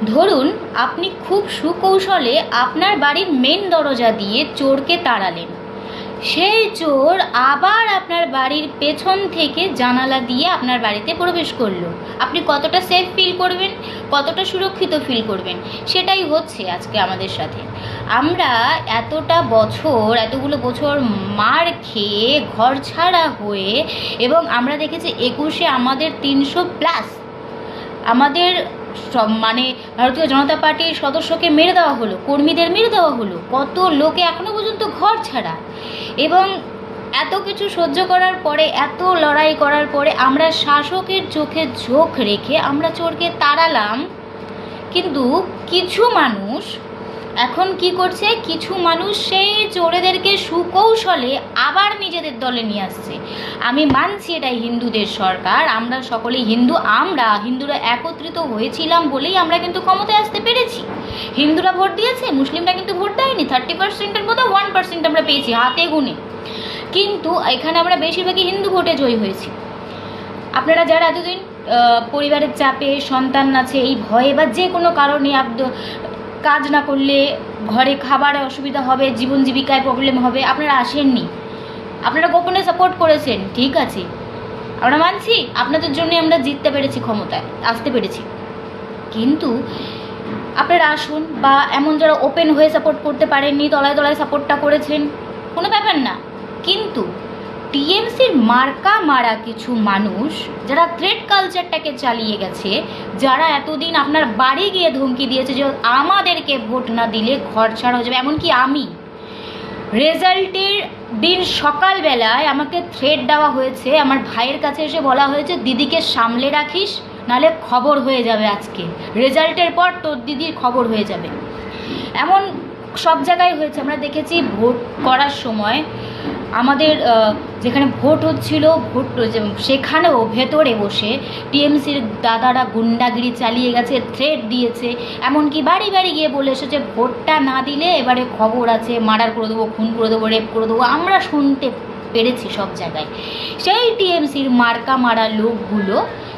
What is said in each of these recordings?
ধরুন আপনি খুব সুকৌশলে আপনার বাড়ির মেন দরজা দিয়ে চোরকে তাড়ালেন। সেই চোর আবার আপনার বাড়ির পেছন থেকে জানালা দিয়ে আপনার বাড়িতে প্রবেশ করলো। আপনি কতটা সেফ ফিল করবেন, কতটা সুরক্ষিত ফিল করবেন? সেটাই হচ্ছে আজকে আমাদের সাথে। আমরা এতগুলো বছর মার খেয়ে ঘর ছাড়া হয়ে, এবং আমরা দেখেছি 21-এ আমাদের 300+ আমাদের সব ভারতীয় জনতা পার্টির সদস্যকে মেরে দেওয়া হলো, কর্মীদের মেরে দেওয়া হলো, কত লোকে এখনো পর্যন্ত ঘর ছাড়া। এবং এত কিছু সহ্য করার পরে, এত লড়াই করার পরে আমরা শাসকের চোখে চোখ রেখে আমরা চোরকে তাড়ালাম। কিন্তু কিছু মানুষ এখন কি করছে, কিছু মানুষ সেই চোরেদেরকে সুকৌশলে আবার নিজেদের দলে নিয়ে আসছে। আমি মানছি এটাই হিন্দুদের সরকার, আমরা সকলেই হিন্দু, আমরা হিন্দুরা একত্রিত হয়েছিলাম বলেই আমরা কিন্তু ক্ষমতায় আসতে পেরেছি। হিন্দুরা ভোট দিয়েছে, মুসলিমরা কিন্তু ভোট দেয়নি। 30%-এর মধ্যে 1% আমরা পেয়েছি হাতে গুনে, কিন্তু এখানে আমরা বেশিরভাগই হিন্দু ভোটে জয়ী হয়েছি। আপনারা যারা এতদিন পরিবারের চাপে, সন্তান আছে এই ভয়ে বা যে কোনো কারণে কাজ না করলে ঘরে খাবার অসুবিধা হবে, জীবন জীবিকায় প্রবলেম হবে, আপনারা আসেননি, আপনারা গোপনে সাপোর্ট করেছেন, ঠিক আছে, আমরা মানছি, আপনাদের জন্যই আমরা জিততে পেরেছি, ক্ষমতায় আসতে পেরেছি। কিন্তু আপনারা আসুন, বা এমন যারা ওপেন হয়ে সাপোর্ট করতে পারেননি, তলায় তলায় সাপোর্টটা করেছেন, কোনো ব্যাপার না। কিন্তু টিএমসির মার্কা মারা কিছু মানুষ যারা থ্রেড কালচারটাকে চালিয়ে গেছে, যারা এতদিন আপনার বাড়ি গিয়ে ধমকি দিয়েছে যে আমাদেরকে ভোট না দিলে ঘর ছাড়া হয়ে যাবে, এমনকি আমি রেজাল্টের দিন সকালবেলায় আমাকে থ্রেড দেওয়া হয়েছে, আমার ভাইয়ের কাছে এসে বলা হয়েছে দিদিকে সামলে রাখিস, নাহলে খবর হয়ে যাবে, আজকে রেজাল্টের পর তোর দিদির খবর হয়ে যাবে। এমন সব জায়গায় হয়েছে, আমরা দেখেছি। ভোট করার সময় আমাদের যেখানে ভোট হচ্ছিল, সেখানেও ভেতরে বসে টিএমসির দাদারা গুন্ডাগিরি চালিয়ে গেছে, থ্রেট দিয়েছে, এমনকি বাড়ি বাড়ি গিয়ে বলে এসেছে ভোটটা না দিলে এবারে খবর আছে, মার্ডার করে দেবো, খুন করে দেবো, রেপ করে দেবো। আমরা শুনতে পেরেছি সব জায়গায়। সেই টিএমসির মার্কা মারা লোকগুলো,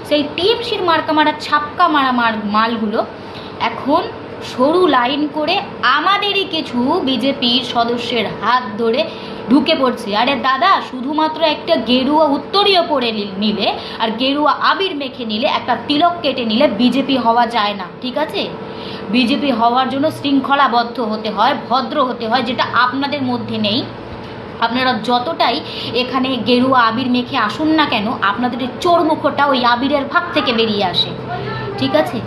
সেই টিএমসির মার্কা মারা ছাপকা মারা মালগুলো এখন সরু লাইন করে আমাদেরই কিছু বিজেপির সদস্যের হাত ধরে ঢুকে পড়ছে। আরে দাদা, শুধুমাত্র একটা গেরুয়া উত্তরীয় পরে নিলে আর গেরুয়া আবির মেখে নিলে, একটা তিলক কেটে নিলে বিজেপি হওয়া যায় না, ঠিক আছে? বিজেপি হওয়ার জন্য শৃঙ্খলাবদ্ধ হতে হয়, ভদ্র হতে হয়, যেটা আপনাদের মধ্যে নেই। আপনারা যতটাই এখানে গেরুয়া আবির মেখে আসুন না কেন, আপনাদের চোর মুখটা ওই আবিরের ফাঁক থেকে বেরিয়ে আসে, ঠিক আছে?